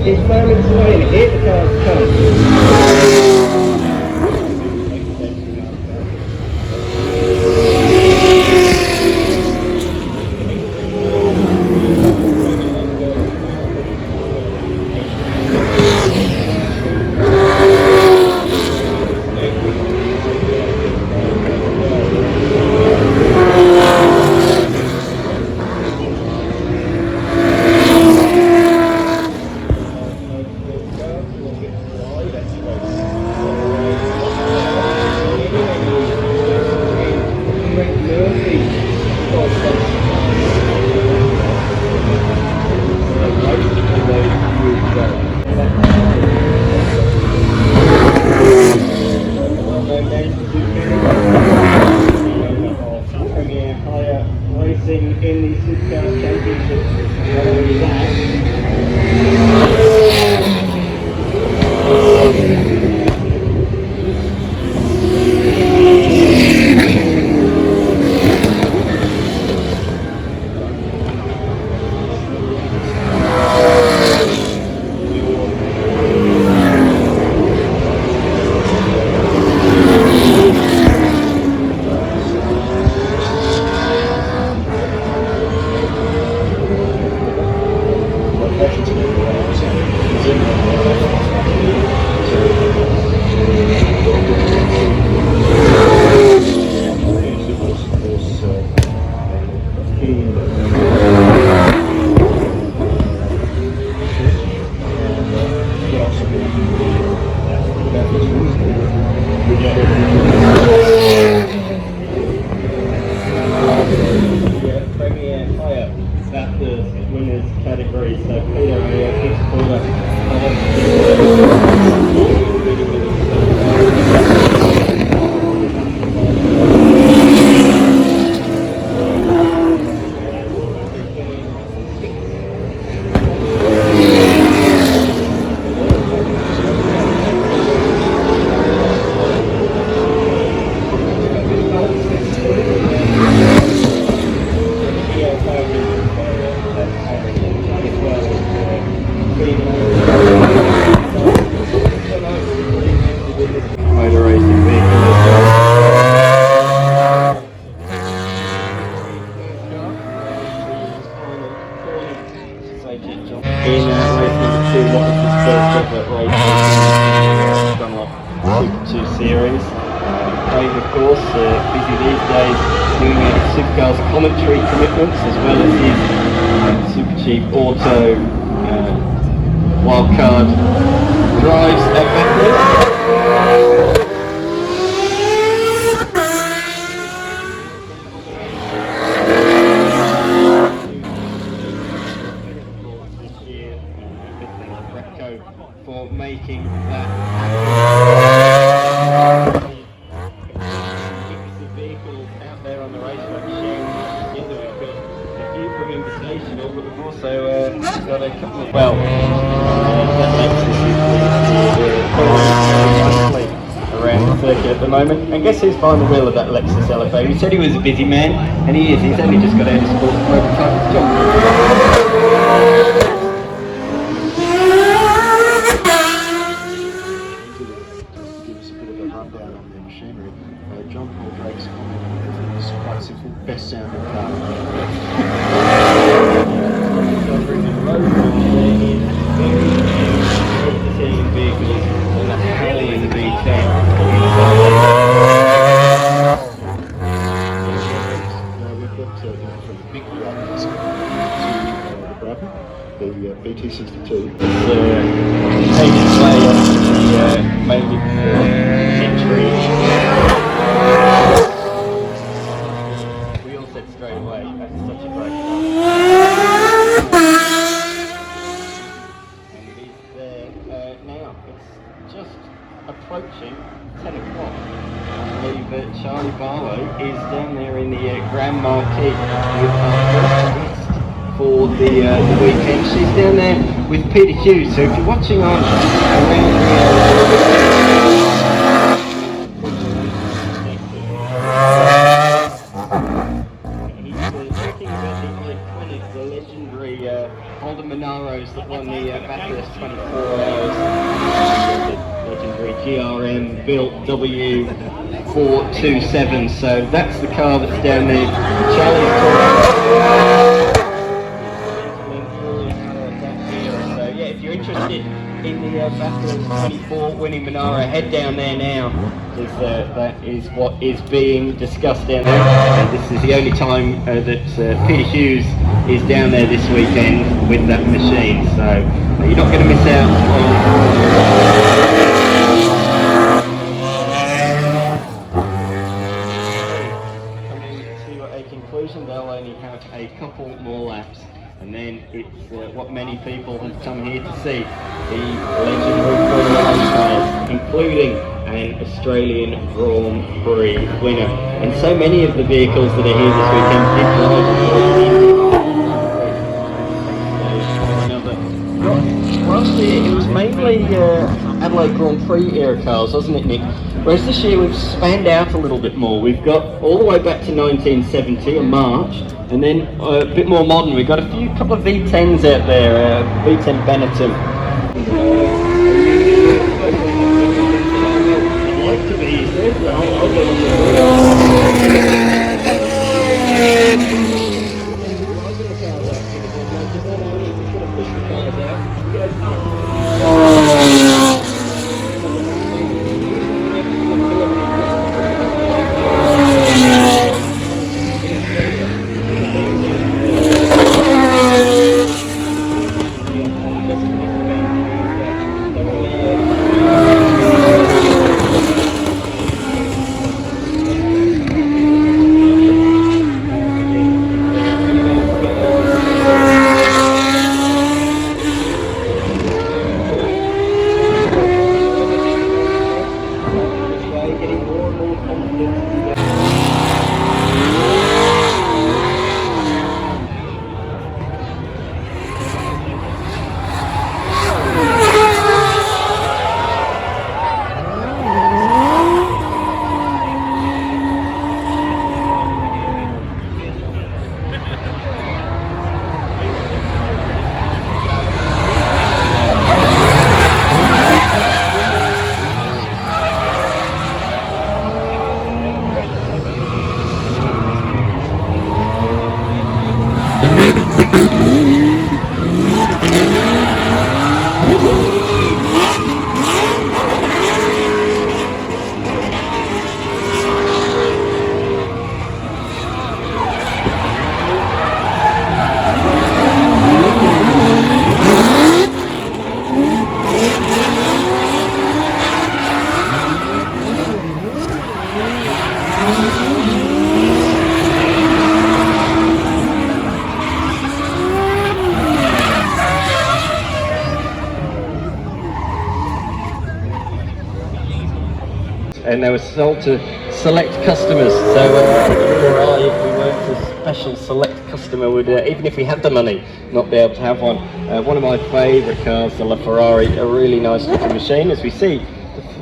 It's moments away and here the cars come. Racing in the Supercars Championship. That's the winners category, so Peter kicks forward. Motor racing vehicle as well. In race number 2, what was his first ever race? Dunlop Super 2 Series. Craig, of course, busy these days doing Supercars commentary commitments as well as his Super Cheap Auto wildcard drives at Bathurst. For making that vehicles out there on the racetrack sharing together. We've got a few from Invitational, but we've also got a couple of, well, that Lexus is around the circuit at the moment. And guess who's behind the wheel of that Lexus LFA? We said he was a busy man, and he is. He's only just got out of sports prototype. John. John Paul Drake's comment is quite simple, best sounding car. Vehicles and a Hellion V10. We've got from the big Brabham to the Brabham, the BT62. It's a player. made its entry. We all said straight away, that's such a great car. And it is there now. It's just approaching 10 o'clock. I believe Charlie VALO is down there in the Grand Marquis with our first guest for the weekend. She's down there with Peter Hughes. So if you're watching on around the legendary Holden Monaros that won the Bathurst 24 hours. The legendary GRM built W427. So that's the car that's down there. Charlie's So yeah, if you're interested in the Bathurst 24 winning Monaro, head down there now. That is what is being discussed down there. This is the only time that Peter Hughes is down there this weekend with that machine, so you're not going to miss out on. Coming to a conclusion, they'll only have a couple more laps, and then it's what many people have come here to see, the legendary Formula 1 cars, including an Australian Grand Prix winner. And so many of the vehicles that are here this weekend did drive last year it was mainly Adelaide Grand Prix era cars, wasn't it, Nick? Whereas this year we've spanned out a little bit more. We've got all the way back to 1970 in March, and then a bit more modern. We've got a couple of V10s out there, V10 Benetton. And they were sold to select customers. So if we weren't a special select customer, would even if we had the money, not be able to have one. One of my favourite cars, the LaFerrari, a really nice looking machine. As we see,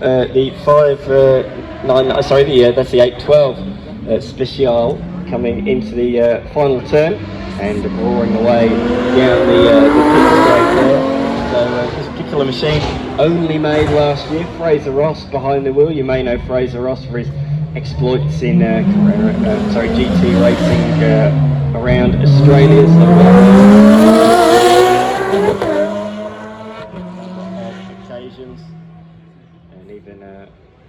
the 599, sorry, that's the 812 Special coming into the final turn and roaring away down the pit straight there. So this particular machine only made last year. Fraser Ross behind the wheel. You may know Fraser Ross for his exploits in GT racing around Australia. Occasions and even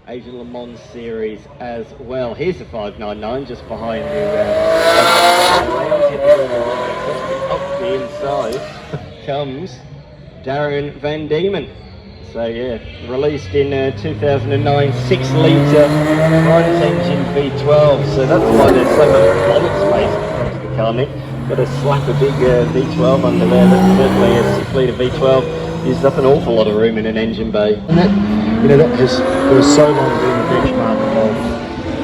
Asian Le Mans series as well. Here's the 599 just behind the up the inside comes Darren Van Diemen. So yeah, released in 2009, 6-litre front engine V12. So that's why there's so much bonnet space across the car, Nick. Got to slap a big V12 under there. That's certainly a 6-litre V12 uses up an awful lot of room in an engine bay. And that, you know, that has for so long been the benchmark of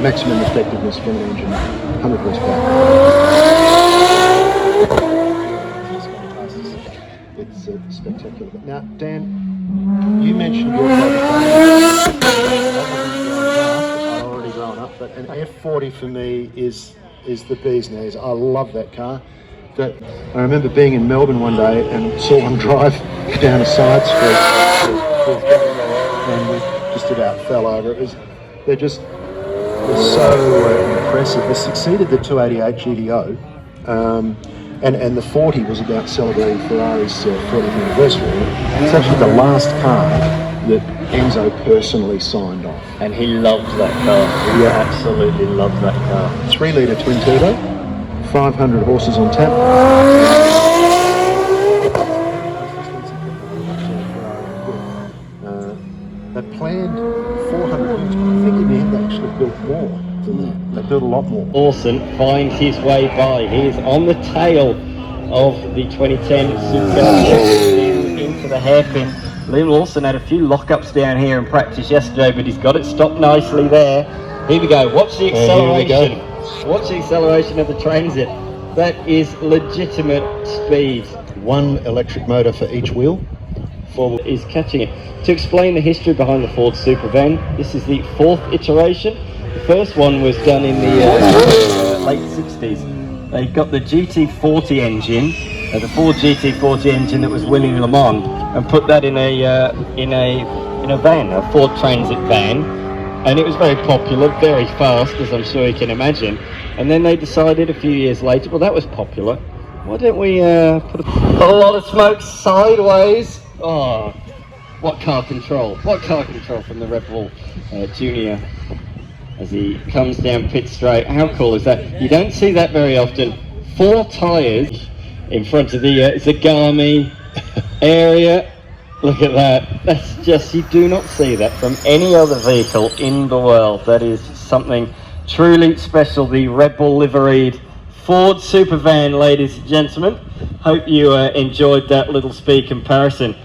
maximum effectiveness from an engine, 100 horsepower. It's spectacular. Now, Dan, you mentioned your favourite car. I've already grown up, but an F40 for me is the bee's knees. I love that car. I remember being in Melbourne one day and saw one drive down a side street and we just about fell over. They're so impressive. They succeeded the 288 GTO, and the 40 was about celebrating Ferrari's 40th anniversary. It's actually the last car that Enzo personally signed off. And he loved that car. He absolutely loved that car. 3-litre twin turbo, 500 horses on tap. They planned 400 units, but I think in the end they actually built more than that. They built a lot more. Lawson finds his way by. He is on the tail of the 2010 Supercars into the hairpin. Liam Lawson had a few lockups down here in practice yesterday, but he's got it stopped nicely there. Here we go. Watch the acceleration. Watch the acceleration of the Transit. That is legitimate speed. One electric motor for each wheel. Ford is catching it. To explain the history behind the Ford Supervan, this is the 4th iteration. The first one was done in the late 60s. They got the GT40 engine, the Ford GT40 engine that was winning Le Mans, and put that in a van, a Ford Transit van, and it was very popular, very fast, as I'm sure you can imagine. And then they decided a few years later, well, that was popular. Why don't we put a lot of smoke sideways? Oh, what car control? What car control from the Red Bull Junior as he comes down pit straight. How cool is that? You don't see that very often. 4 tyres in front of the Zagami area. Look at that. That's just, you do not see that from any other vehicle in the world. That is something truly special. The Red Bull liveried Ford Supervan, ladies and gentlemen. Hope you enjoyed that little speed comparison.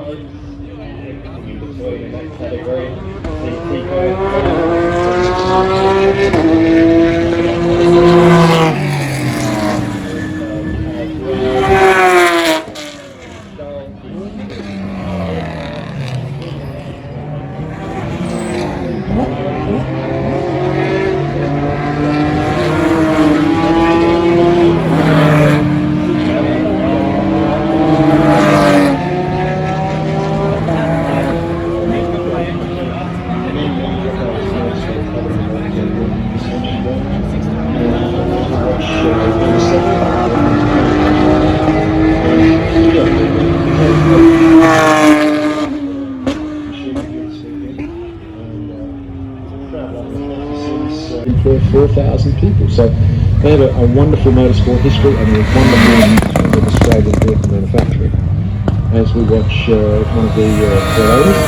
everything in between in that category. For 4,000 people, so they have a wonderful motorsport history and a wonderful history of Australian vehicle manufacturing. As we watch one of the creators,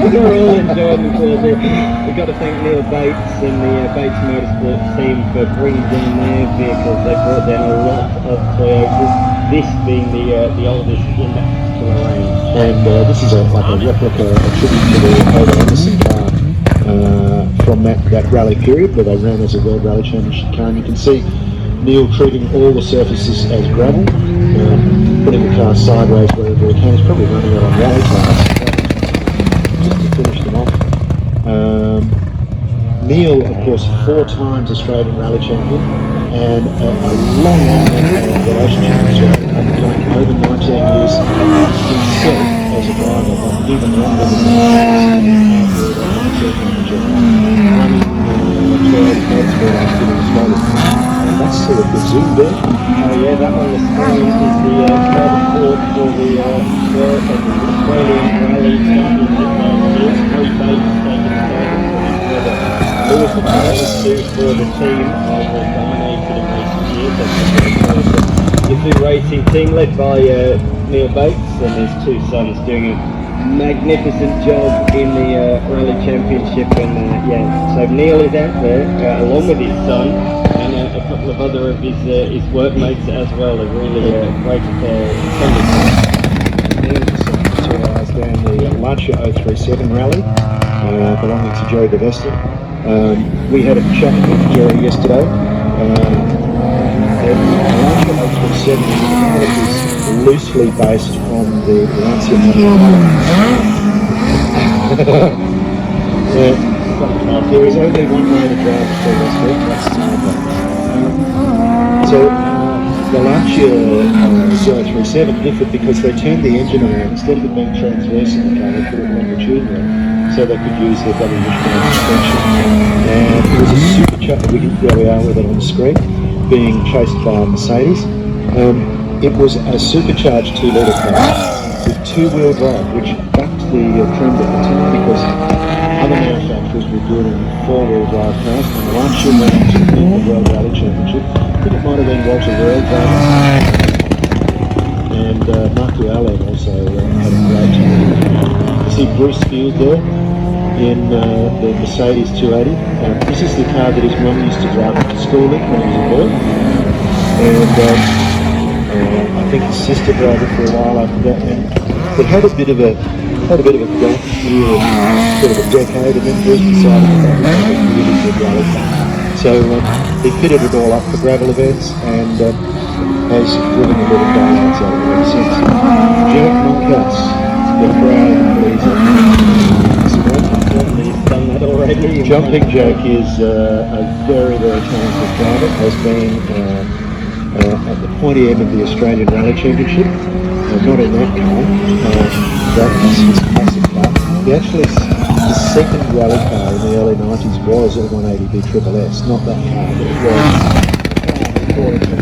we're all enjoying the course. We've got to thank Neil Bates and the Bates Motorsport team for bringing down their vehicles. They brought down a lot of Toyotas, this being the oldest in that particular range. And this is like a replica, a tribute to the Oda Anderson car from that rally period where they ran as a World Rally Championship car. And you can see Neil treating all the surfaces as gravel, putting the car sideways wherever he can. He's probably running it on rally cars. Just to finish them off. Neil, of course, 4 times Australian Rally Champion, and a long relationship with Australia, going over 19 years himself as a driver, but even longer than that. And that's sort of the zoom there. Oh yeah, that one is the support for the Australian Rally Championship last year. Three Bates taking started Lewis and Taylor for the team were dominated in recent years. The two racing team led by Neil Bates and his 2 sons doing a magnificent job in the Rally Championship, and so Neil is out there along with his son and a couple of other of his workmates as well. They're really great Neil decided to realise down the Lancia 037 rally belonging to Jerry DeVesta. We had a chat with Jerry yesterday. The Lancia 037 is loosely based on the Lancia there is only one way to drive the Westwood, that's sideways. So the Lancia 037 differed because they turned the engine around. Instead of it being transverse in the car, they put it longitudinal so they could use their double wishbone suspension. And it was a supercharged, there we are with it on the screen, being chased by a Mercedes. It was a supercharged 2-litre car with 2-wheel drive, which bucked the trend at the time because other manufacturers were doing 4-wheel drive cars, and Lancia went to the World Rally Championship. I think it might have been Walter World and Marco Allen also had a great time. You see Bruce Field there in the Mercedes 280. This is the car that his mum used to drive to school in when he was a boy, and I think his sister drove it for a while after that. And it had a bit of a gap here, sort of a decade, and then Bruce decided that that was a really good rally car. So he fitted it all up for gravel events and has driven a little daylights out of it ever since. Jack Monkhouse, the crowd pleaser. Jumping Jack is a very, very talented driver, has been at the pointy end of the Australian Rally Championship, not in that car, that was his classic car. Actually, his second rally car in the early 90s was a 180B Triple S, not that car, but it was